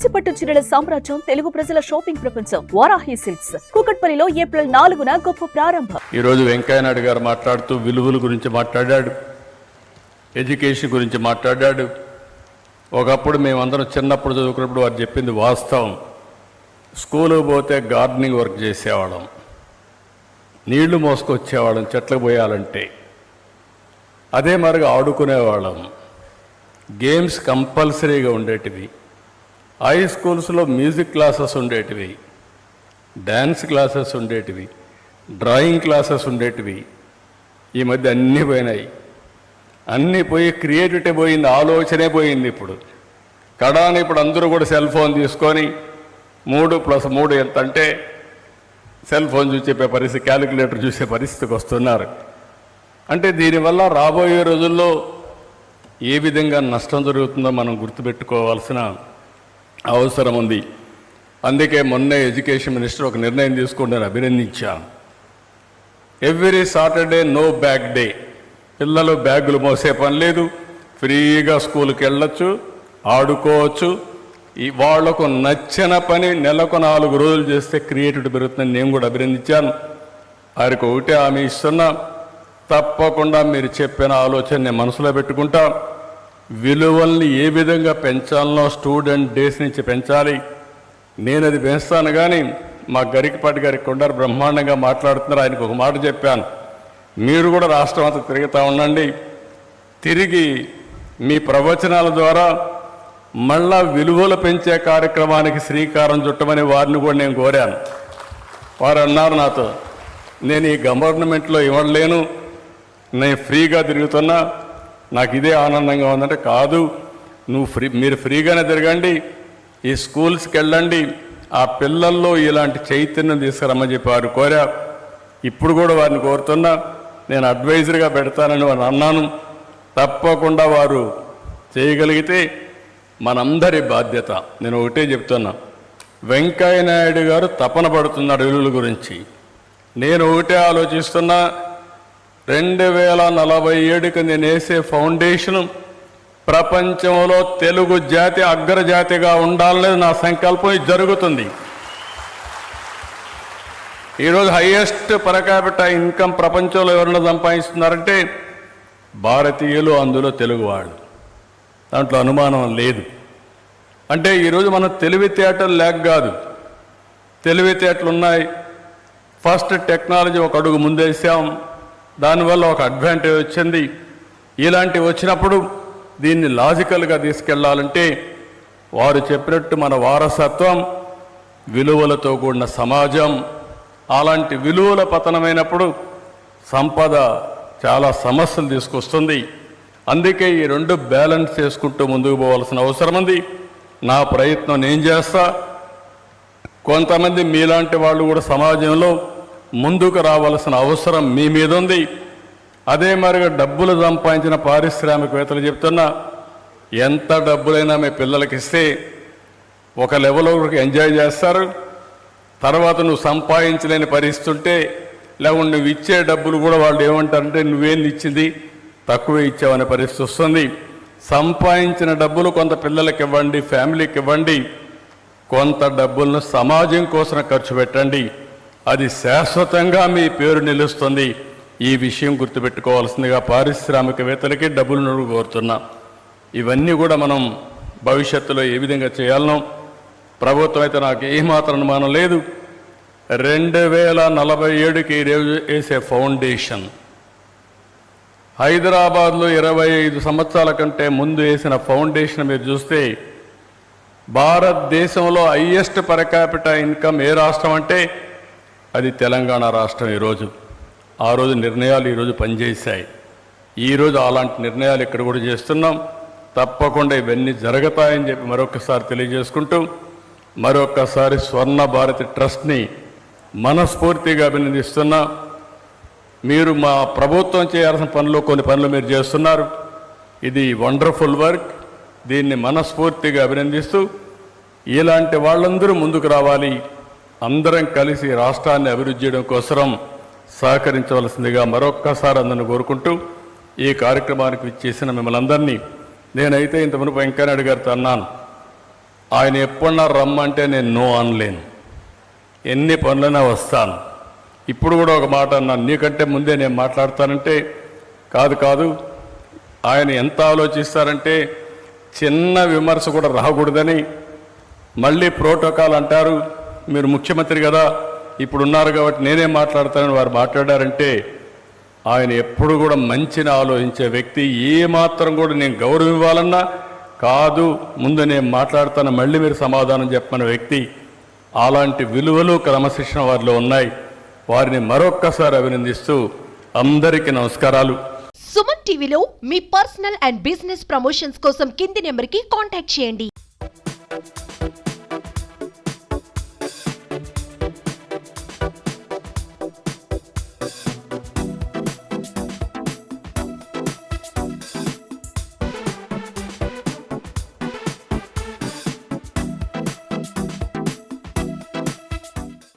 కంచిపట్టు చీరల సామ్రాజ్యం, తెలుగు ప్రజల షాపింగ్ ప్రపంచం వారాహి సిల్క్స్. కూకట్పల్లిలో ఏప్రిల్ 4న గొప్ప ప్రారంభం. ఈ రోజు వెంకయ్య నాయుడు గారు మాట్లాడుతూ విలువల గురించి మాట్లాడాడు, ఎడ్యుకేషన్ గురించి మాట్లాడాడు. ఒకప్పుడు మేమందరం చిన్నప్పుడు చదువుకున్నప్పుడు వారు చెప్పింది వాస్తవం. స్కూలుకు పోతే గార్డెనింగ్ వర్క్ చేసేవాళ్ళం, నీళ్లు మోసుకొచ్చేవాళ్ళం చెట్లకు పోయాలంటే. అదే మరిగా ఆడుకునేవాళ్ళం. గేమ్స్ కంపల్సరీగా ఉండేటివి. హై స్కూల్స్లో మ్యూజిక్ క్లాసెస్ ఉండేటివి, డ్యాన్స్ క్లాసెస్ ఉండేటివి, డ్రాయింగ్ క్లాసెస్ ఉండేటివి. ఈ మధ్య అన్నీ పోయినాయి. అన్నీ పోయి క్రియేటివిటీ పోయింది, ఆలోచనే పోయింది. ఇప్పుడు అందరూ కూడా సెల్ ఫోన్ తీసుకొని 3+3 ఎంత అంటే సెల్ ఫోన్ చూసే పరిస్థితి, క్యాలిక్యులేటర్ చూసే పరిస్థితికి వస్తున్నారు. అంటే దీనివల్ల రాబోయే రోజుల్లో ఏ విధంగా నష్టం జరుగుతుందో మనం గుర్తుపెట్టుకోవాల్సిన అవసరం ఉంది. అందుకే మొన్నే ఎడ్యుకేషన్ మినిస్టర్ ఒక నిర్ణయం తీసుకుని నేను అభినందించాను. Every Saturday no bag day. పిల్లలు బ్యాగులు మోసే పని లేదు, ఫ్రీగా స్కూల్కి వెళ్ళొచ్చు, ఆడుకోవచ్చు. వాళ్లకు నచ్చిన పని నెలకు 4 రోజులు చేస్తే క్రియేటివిటీ పెరుగుతుందని నేను కూడా అభినందించాను. వారికి ఒకటే హామీ ఇస్తున్నా, తప్పకుండా మీరు చెప్పిన ఆలోచన నేను మనసులో పెట్టుకుంటా. విలువల్ని ఏ విధంగా పెంచాలనో స్టూడెంట్ డేస్ నుంచి పెంచాలి, నేను అది పెంచుతాను. కానీ మా గరికపాటి గారి కొండరు బ్రహ్మాండంగా మాట్లాడుతున్నారు. ఆయనకు ఒక మాట చెప్పాను, మీరు కూడా రాష్ట్రం అంతా తిరుగుతూ ఉండండి, తిరిగి మీ ప్రవచనాల ద్వారా మళ్ళా విలువలు పెంచే కార్యక్రమానికి శ్రీకారం చుట్టమని వారిని కూడా నేను కోరాను. వారు అన్నారు నాతో, నేను ఈ గవర్నమెంట్లో ఇవ్వలేను, నేను ఫ్రీగా తిరుగుతున్నా, నాకు ఇదే ఆనందంగా ఉందంటే, కాదు మీరు ఫ్రీగానే తిరగండి, ఈ స్కూల్స్కి వెళ్ళండి, ఆ పిల్లల్లో ఇలాంటి చైతన్యం తీసుకురమ్మని చెప్పి వారు కోరా. ఇప్పుడు కూడా వారిని కోరుతున్నా, నేను అడ్వైజర్గా పెడతానని వారు అన్నాను. తప్పకుండా వారు చేయగలిగితే మనందరి బాధ్యత. నేను ఒకటే చెప్తున్నా, వెంకయ్య నాయుడు గారు తపన పడుతున్నాడు విలువల గురించి. నేను ఒకటే ఆలోచిస్తున్నా, 2047కి నేను వేసే ఫౌండేషన్ ప్రపంచంలో తెలుగు జాతి అగ్రజాతిగా ఉండాలనేది నా సంకల్పం. ఇది జరుగుతుంది. ఈరోజు హైయెస్ట్ పర్ క్యాపిటల్ ఇన్కమ్ ప్రపంచంలో ఎవరైనా సంపాదిస్తున్నారంటే భారతీయులు, అందులో తెలుగు వాళ్ళు. దాంట్లో అనుమానం లేదు. అంటే ఈరోజు మనం తెలివితేటలు లేక కాదు, తెలివితేటలు ఉన్నాయి. ఫస్ట్ టెక్నాలజీ ఒక అడుగు ముందేసాం, దానివల్ల ఒక అడ్వాంటేజ్ వచ్చింది. ఇలాంటివి వచ్చినప్పుడు దీన్ని లాజికల్గా తీసుకెళ్లాలంటే వారు చెప్పినట్టు మన వారసత్వం, విలువలతో కూడిన సమాజం, అలాంటి విలువల పతనమైనప్పుడు సంపద చాలా సమస్యలు తీసుకొస్తుంది. అందుకే ఈ 2 బ్యాలెన్స్ చేసుకుంటూ ముందుకు పోవాల్సిన అవసరం ఉంది. నా ప్రయత్నం నేను చేస్తా. కొంతమంది మీలాంటి వాళ్ళు కూడా సమాజంలో ముందుకు రావాల్సిన అవసరం మీ మీద ఉంది. అదే మరిగా డబ్బులు సంపాదించిన పారిశ్రామికవేత్తలు చెప్తున్నా, ఎంత డబ్బులైనా మీ పిల్లలకి ఇస్తే ఒక లెవెల్ వరకు ఎంజాయ్ చేస్తారు. తర్వాత నువ్వు సంపాదించలేని పరిస్థితి ఉంటే, లేకుంటే నువ్వు ఇచ్చే డబ్బులు కూడా వాళ్ళు ఏమంటారంటే నువ్వేం ఇచ్చింది, తక్కువే ఇచ్చావనే పరిస్థితి వస్తుంది. సంపాదించిన డబ్బులు కొంత పిల్లలకి ఇవ్వండి, ఫ్యామిలీకి ఇవ్వండి, కొంత డబ్బులను సమాజం కోసం ఖర్చు పెట్టండి. అది శాశ్వతంగా మీ పేరు నిలుస్తుంది. ఈ విషయం గుర్తుపెట్టుకోవాల్సిందిగా పారిశ్రామికవేత్తలకి డబ్బులను కోరుతున్నా. ఇవన్నీ కూడా మనం భవిష్యత్తులో ఏ విధంగా చేయాలనో ప్రభుత్వం అయితే నాకు ఏమాత్రం అనుమానం లేదు. 2047కి వేసే ఫౌండేషన్, హైదరాబాద్లో 25 సంవత్సరాల కంటే ముందు వేసిన ఫౌండేషన్ మీరు చూస్తే, భారతదేశంలో హైయెస్ట్ పర్ క్యాపిటల్ ఇన్కమ్ ఏ రాష్ట్రం అంటే అది తెలంగాణ రాష్ట్రం. ఆ రోజు నిర్ణయాలు ఈరోజు పనిచేశాయి. ఈరోజు అలాంటి నిర్ణయాలు ఇక్కడ కూడా చేస్తున్నాం. తప్పకుండా ఇవన్నీ జరుగుతాయని చెప్పి మరొకసారి తెలియజేసుకుంటూ, మరొకసారి స్వర్ణ భారతి ట్రస్ట్ని మనస్ఫూర్తిగా అభినందిస్తున్నా. మీరు మా ప్రభుత్వం చేయాల్సిన కొన్ని పనులు మీరు చేస్తున్నారు. ఇది వండర్ఫుల్ వర్క్. దీన్ని మనస్ఫూర్తిగా అభినందిస్తూ, ఇలాంటి వాళ్ళందరూ ముందుకు రావాలి. అందరం కలిసి రాష్ట్రాన్ని అభివృద్ధి చేయడం కోసం సహకరించవలసిందిగా మరొక్కసారి అందరిని కోరుకుంటూ, ఈ కార్యక్రమానికి విచ్చేసిన మిమ్మల్ని అందరినీ నేనైతే ఇంతకుముందు వెంకయ్య నాయుడు గారితో అన్నాను, ఆయన ఎప్పుడన్నా రమ్మంటే నేను నో అనలేను, ఎన్ని పనులైనా వస్తాను. ఇప్పుడు కూడా ఒక మాట అన్నాను, నీకంటే ముందే నేను మాట్లాడతానంటే కాదు ఆయన ఎంత ఆలోచిస్తారంటే చిన్న విమర్శ కూడా రాకూడదని. మళ్ళీ ప్రోటోకాల్ అంటారు, మీరు ముఖ్యమంత్రి కదా ఇప్పుడు ఉన్నారు కాబట్టి నేనే మాట్లాడతానని వారు మాట్లాడారంటే ఆయన ఎప్పుడు కూడా మంచిని ఆలోచించే వ్యక్తి. ఏ మాత్రం కూడా నేను గౌరవం ఇవ్వాలన్నా కాదు, ముందు నేను మాట్లాడతాను, మళ్ళీ మీరు సమాధానం చెప్పమన్న వ్యక్తి. అలాంటి విలువలు క్రమశిక్షణ వారిలో ఉన్నాయి. వారిని మరొక్కసారి అభినందిస్తూ అందరికీ నమస్కారాలు. సుమన్ టీవీలో మీ పర్సనల్ అండ్ బిజినెస్ ప్రమోషన్స్ కోసం కింది నెంబర్కి కాంటాక్ట్ చేయండి.